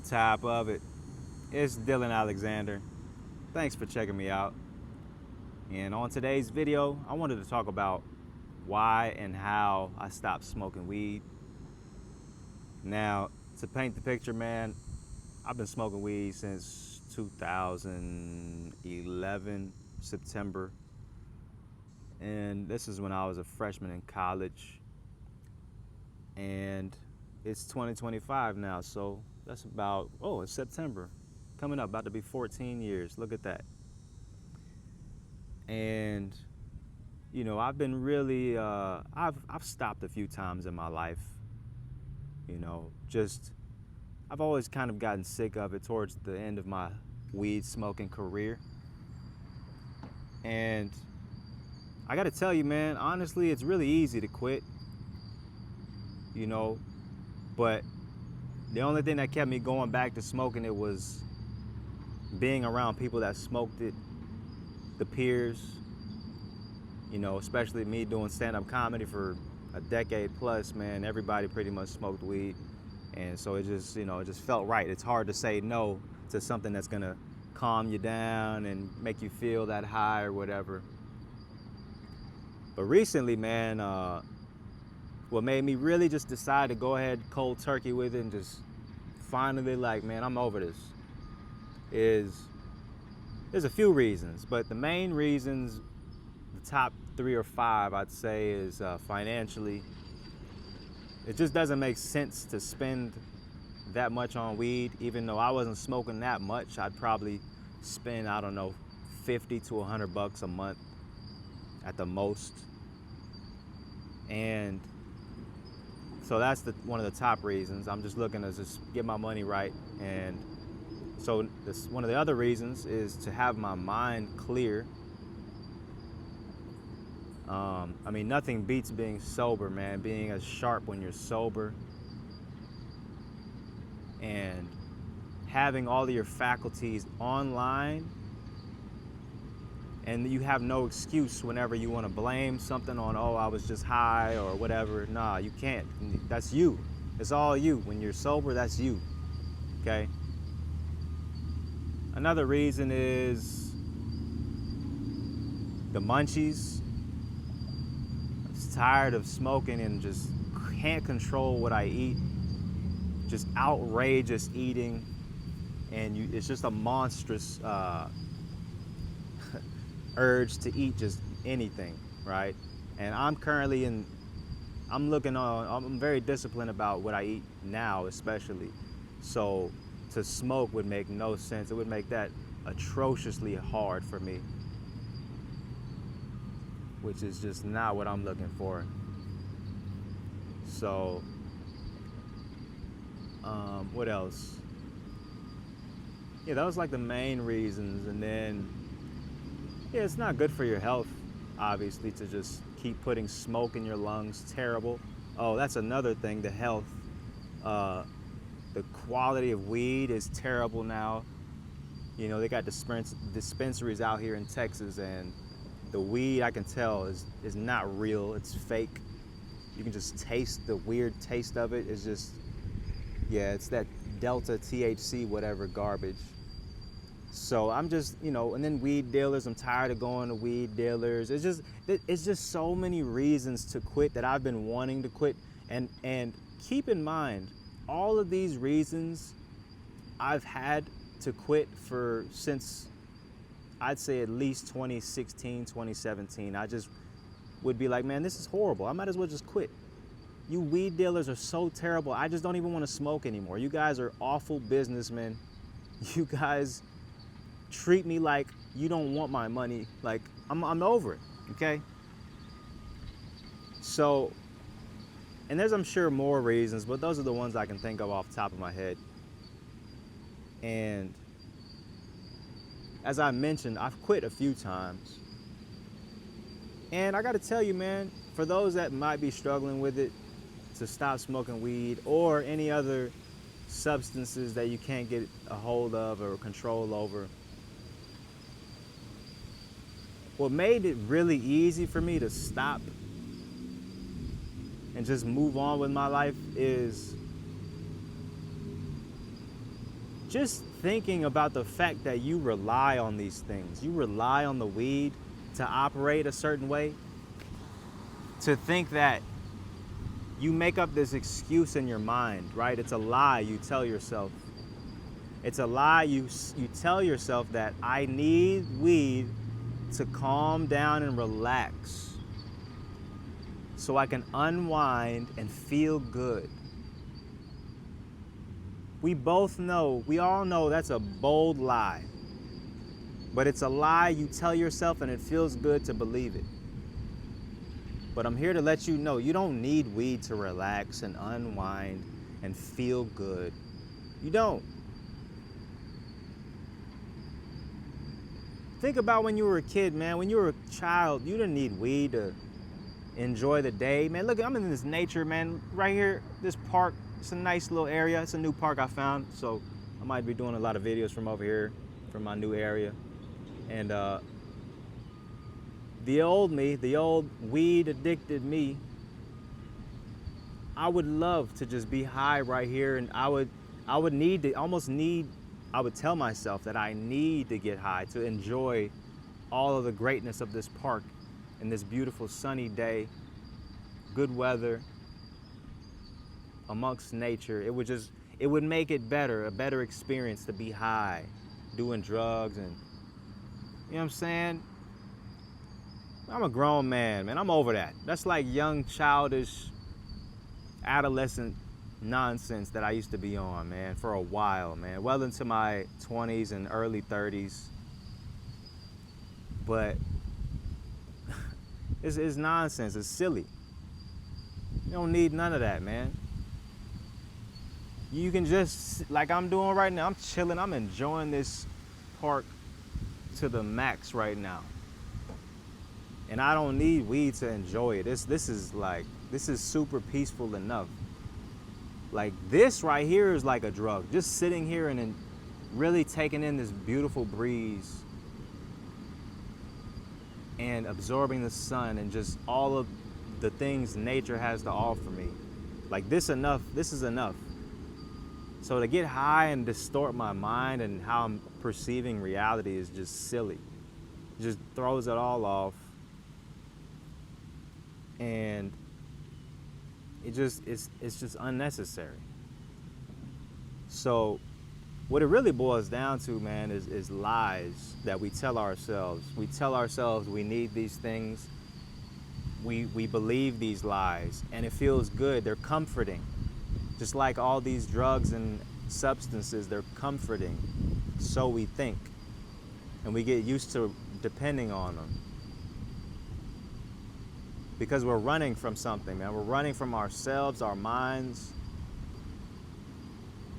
top of it. It's Dylan Alexander. Thanks for checking me out. And on today's video, I wanted to talk about why and how I stopped smoking weed. Now, to paint the picture, man, I've been smoking weed since 2011, September. And this is when I was a freshman in college. And it's 2025 now, so that's about, it's September. Coming up, about to be 14 years. Look at that. And, I've been really, I've stopped a few times in my life. I've always kind of gotten sick of it towards the end of my weed smoking career. And I gotta tell you, man, honestly, it's really easy to quit, but the only thing that kept me going back to smoking it was being around people that smoked it, the peers, especially me doing stand-up comedy for a decade plus, man, everybody pretty much smoked weed. And so it just felt right. It's hard to say no to something that's gonna calm you down and make you feel that high or whatever. But recently, man, what made me really just decide to go ahead cold turkey with it and just finally man, I'm over this, there's a few reasons, but the main reasons, the top 3 or 5, I'd say, is financially. It just doesn't make sense to spend that much on weed. Even though I wasn't smoking that much, I'd probably spend, I don't know, 50 to $100 a month at the most. And so that's one of the top reasons. I'm just looking to just get my money right. And so one of the other reasons is to have my mind clear. Nothing beats being sober, man. Being as sharp when you're sober. And having all of your faculties online. And you have no excuse whenever you want to blame something on, I was just high or whatever. Nah, you can't. That's you. It's all you. When you're sober, that's you. Okay? Another reason is the munchies. I'm just tired of smoking and just can't control what I eat. Just outrageous eating. And it's just a monstrous urge to eat just anything, right? And I'm very disciplined about what I eat now, especially. So to smoke would make no sense. It would make that atrociously hard for me, which is just not what I'm looking for. So, what else? Yeah, that was like the main reasons. And then, yeah, it's not good for your health, obviously, to just keep putting smoke in your lungs. Terrible. Oh, that's another thing, the health. The quality of weed is terrible now. They got dispensaries out here in Texas, and the weed, I can tell, is not real. It's fake. You can just taste the weird taste of it. It's just, it's that Delta THC, whatever garbage. So I'm just, and then weed dealers, I'm tired of going to weed dealers. It's just so many reasons to quit that I've been wanting to quit. And keep in mind, all of these reasons I've had to quit since I'd say at least 2016, 2017. I just would be like, man, this is horrible. I might as well just quit. You weed dealers are so terrible. I just don't even want to smoke anymore. You guys are awful businessmen. You guys treat me like you don't want my money. Like, I'm over it, okay? So, and there's, I'm sure, more reasons, but those are the ones I can think of off the top of my head. And as I mentioned, I've quit a few times. And I gotta tell you, man, for those that might be struggling with it, to stop smoking weed or any other substances that you can't get a hold of or control over, what made it really easy for me to stop and just move on with my life is just thinking about the fact that you rely on these things, you rely on the weed to operate a certain way, to think that you make up this excuse in your mind, right? It's a lie you tell yourself. It's a lie you tell yourself that I need weed to calm down and relax so I can unwind and feel good. We all know that's a bold lie, but it's a lie you tell yourself and it feels good to believe it. But I'm here to let you know you don't need weed to relax and unwind and feel good. You don't. Think about when you were a kid, man. When you were a child, you didn't need weed to enjoy the day. Man, look, I'm in this nature, man. Right here, this park, it's a nice little area. It's a new park I found, so I might be doing a lot of videos from over here, from my new area. And the old me, the old weed addicted me, I would love to just be high right here, and I would tell myself that I need to get high to enjoy all of the greatness of this park and this beautiful sunny day, good weather, amongst nature. It would make it better, a better experience to be high, doing drugs, and you know what I'm saying? I'm a grown man, man. I'm over that. That's like young, childish, adolescent nonsense that I used to be on, man, for a while, man. Well into my 20s and early 30s. But it's nonsense. It's silly. You don't need none of that, man. You can just, like I'm doing right now, I'm chilling. I'm enjoying this park to the max right now. And I don't need weed to enjoy it. This is super peaceful enough. Like this right here is like a drug. Just sitting here and really taking in this beautiful breeze and absorbing the sun and just all of the things nature has to offer me. Like this is enough. So to get high and distort my mind and how I'm perceiving reality is just silly. It just throws it all off. And it's just unnecessary. So what it really boils down to, man, is lies that we tell ourselves. We tell ourselves we need these things. We believe these lies, and it feels good. They're comforting. Just like all these drugs and substances, they're comforting. So we think. And we get used to depending on them. Because we're running from something, man. We're running from ourselves, our minds.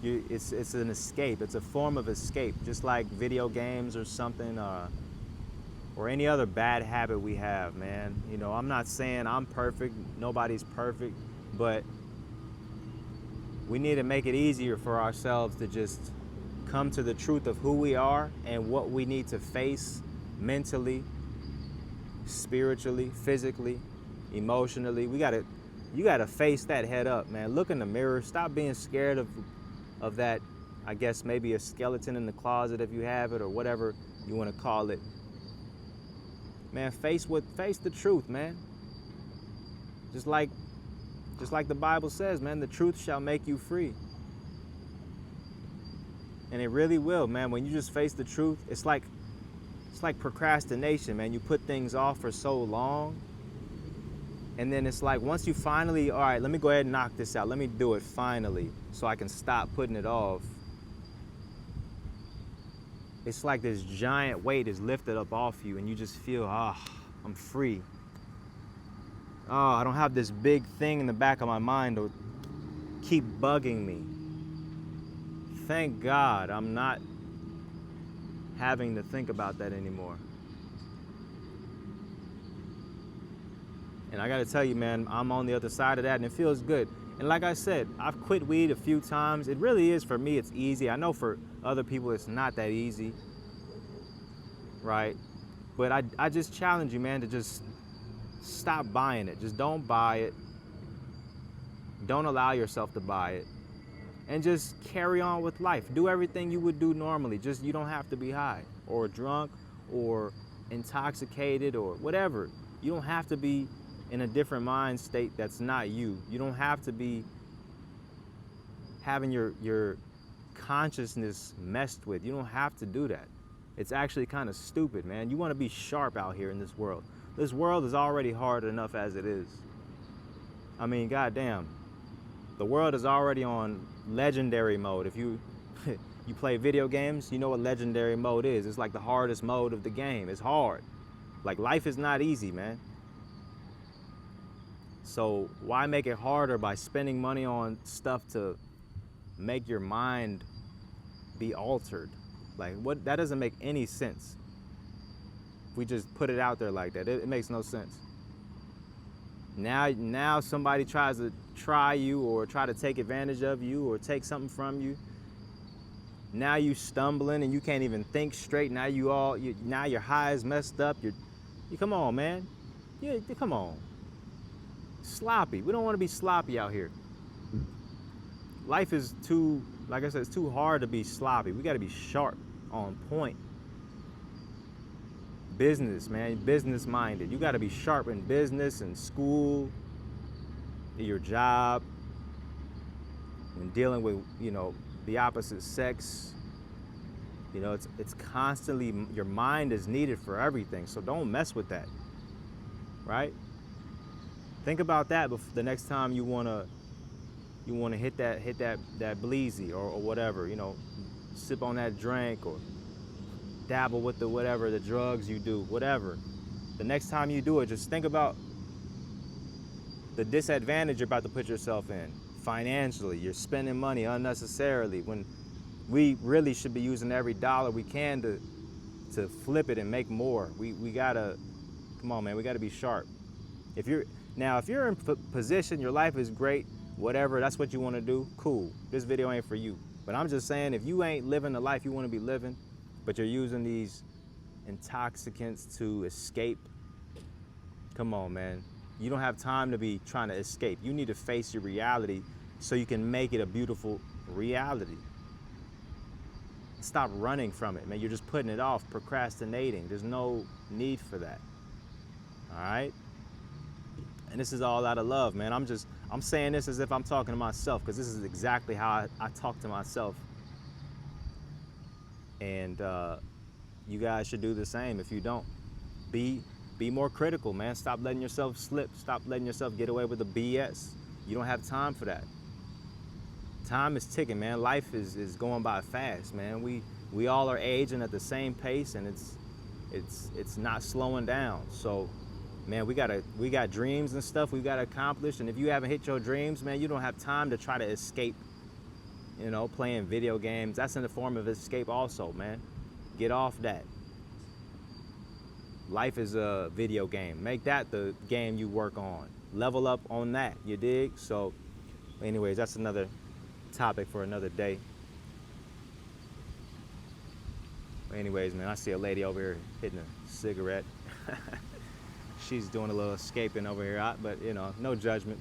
It's an escape. It's a form of escape, just like video games or something, or any other bad habit we have, man. You know, I'm not saying I'm perfect. Nobody's perfect, but we need to make it easier for ourselves to just come to the truth of who we are and what we need to face mentally, spiritually, physically, emotionally. You gotta face that head up, man. Look in the mirror. Stop being scared of that, I guess maybe a skeleton in the closet if you have it, or whatever you want to call it. Man, face the truth, man. Just like the Bible says, man, the truth shall make you free. And it really will, man. When you just face the truth, it's like procrastination, man. You put things off for so long. And then it's like, once you finally, all right, let me go ahead and knock this out. Let me do it finally so I can stop putting it off. It's like this giant weight is lifted up off you and you just feel, I'm free. I don't have this big thing in the back of my mind to keep bugging me. Thank God I'm not having to think about that anymore. And I gotta tell you, man, I'm on the other side of that and it feels good. And like I said, I've quit weed a few times. It really is, for me, it's easy. I know for other people it's not that easy, right? But I just challenge you, man, to just stop buying it. Just don't buy it. Don't allow yourself to buy it. and just carry on with life. Do everything you would do normally. Just, you don't have to be high or drunk or intoxicated or whatever. You don't have to be in a different mind state that's not you. You don't have to be having your consciousness messed with. You don't have to do that. It's actually kind of stupid, man. You want to be sharp out here in this world. This world is already hard enough as it is. I mean, goddamn. The world is already on legendary mode. If you you play video games, you know what legendary mode is. It's like the hardest mode of the game. It's hard. Like, life is not easy, man. So why make it harder by spending money on stuff to make your mind be altered? Like, what? That doesn't make any sense. If we just put it out there like that, it makes no sense. Now somebody tries to try you or try to take advantage of you or take something from you. Now you stumbling and you can't even think straight. Now now your high is messed up. You come on, man. Yeah, come on. Sloppy. We don't want to be sloppy out here. Life is too, like I said, it's too hard to be sloppy. We got to be sharp, on point. Business, man, business minded. You got to be sharp in business and school, your job, when dealing with, the opposite sex. It's constantly, your mind is needed for everything. So don't mess with that, right? Think about that the next time you wanna hit that bleezy or whatever, sip on that drink or dabble with the drugs you do, whatever. The next time you do it, just think about the disadvantage you're about to put yourself in financially. You're spending money unnecessarily when we really should be using every dollar we can to flip it and make more. We gotta, come on, man, we gotta be sharp. If you're in position, your life is great, whatever, that's what you want to do, cool. This video ain't for you. But I'm just saying, if you ain't living the life you want to be living, but you're using these intoxicants to escape, come on, man. You don't have time to be trying to escape. You need to face your reality so you can make it a beautiful reality. Stop running from it, man. You're just putting it off, procrastinating. There's no need for that. All right? And this is all out of love, man. I'm saying this as if I'm talking to myself, because this is exactly how I talk to myself. And you guys should do the same. If you don't, be more critical, man. Stop letting yourself slip. Stop letting yourself get away with the BS. You don't have time for that. Time is ticking, man. Life is going by fast, man. We all are aging at the same pace, and it's not slowing down. So, man, we got dreams and stuff we got to accomplish. And if you haven't hit your dreams, man, you don't have time to try to escape, playing video games. That's in the form of escape also, man. Get off that. Life is a video game. Make that the game you work on. Level up on that, you dig? So, anyways, that's another topic for another day. Anyways, man, I see a lady over here hitting a cigarette. She's doing a little escaping over here, but no judgment.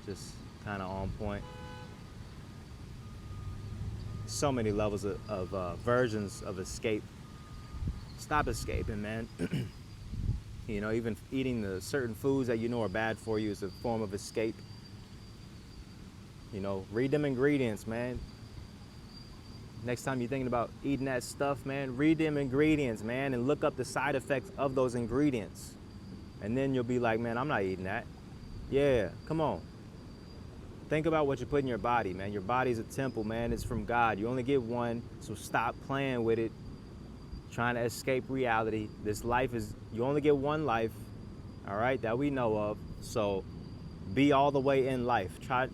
Just kind of on point. So many levels of versions of escape. Stop escaping, man. Even eating the certain foods that are bad for you is a form of escape. Read them ingredients, man. Next time you're thinking about eating that stuff, man, read them ingredients, man, and look up the side effects of those ingredients. And then you'll be like, man, I'm not eating that. Yeah, come on. Think about what you put in your body, man. Your body's a temple, man. It's from God. You only get one, so stop playing with it, trying to escape reality. This life you only get one life, all right, that we know of. So be all the way in life.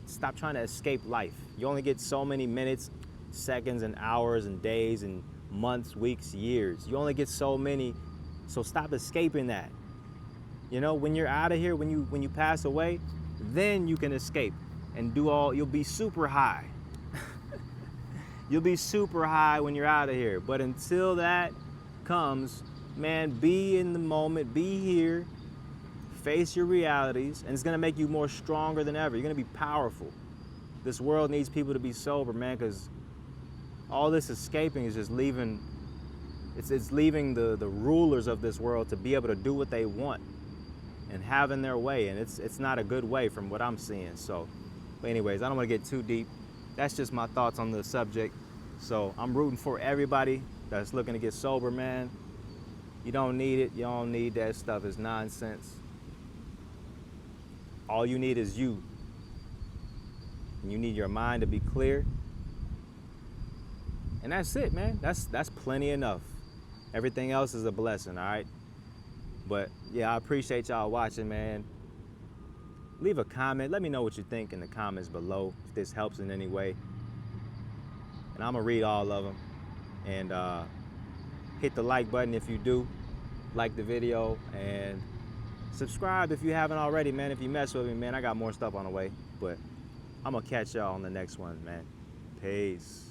Stop trying to escape life. You only get so many minutes, seconds, and hours, and days, and months, weeks, years. You only get so many, so stop escaping that. When you're out of here, when you pass away, then you can escape and you'll be super high. You'll be super high when you're out of here. But until that comes, man, be in the moment, be here, face your realities, and it's gonna make you more stronger than ever. You're gonna be powerful. This world needs people to be sober, man, because all this escaping is just leaving, it's leaving the rulers of this world to be able to do what they want and having their way, and it's not a good way from what I'm seeing. So, but anyways, I don't want to get too deep. That's just my thoughts on the subject. So I'm rooting for everybody that's looking to get sober, man. You don't need it. You don't need that stuff. It's nonsense. All you need is you. And you need your mind to be clear. And that's it, man. That's plenty enough. Everything else is a blessing, all right? But yeah, I appreciate y'all watching, man. Leave a comment. Let me know what you think in the comments below, if this helps in any way. And I'm gonna read all of them. And hit the like button if you do like the video, and subscribe if you haven't already, man. If you mess with me, man, I got more stuff on the way. But I'm gonna catch y'all on the next one, man. Peace.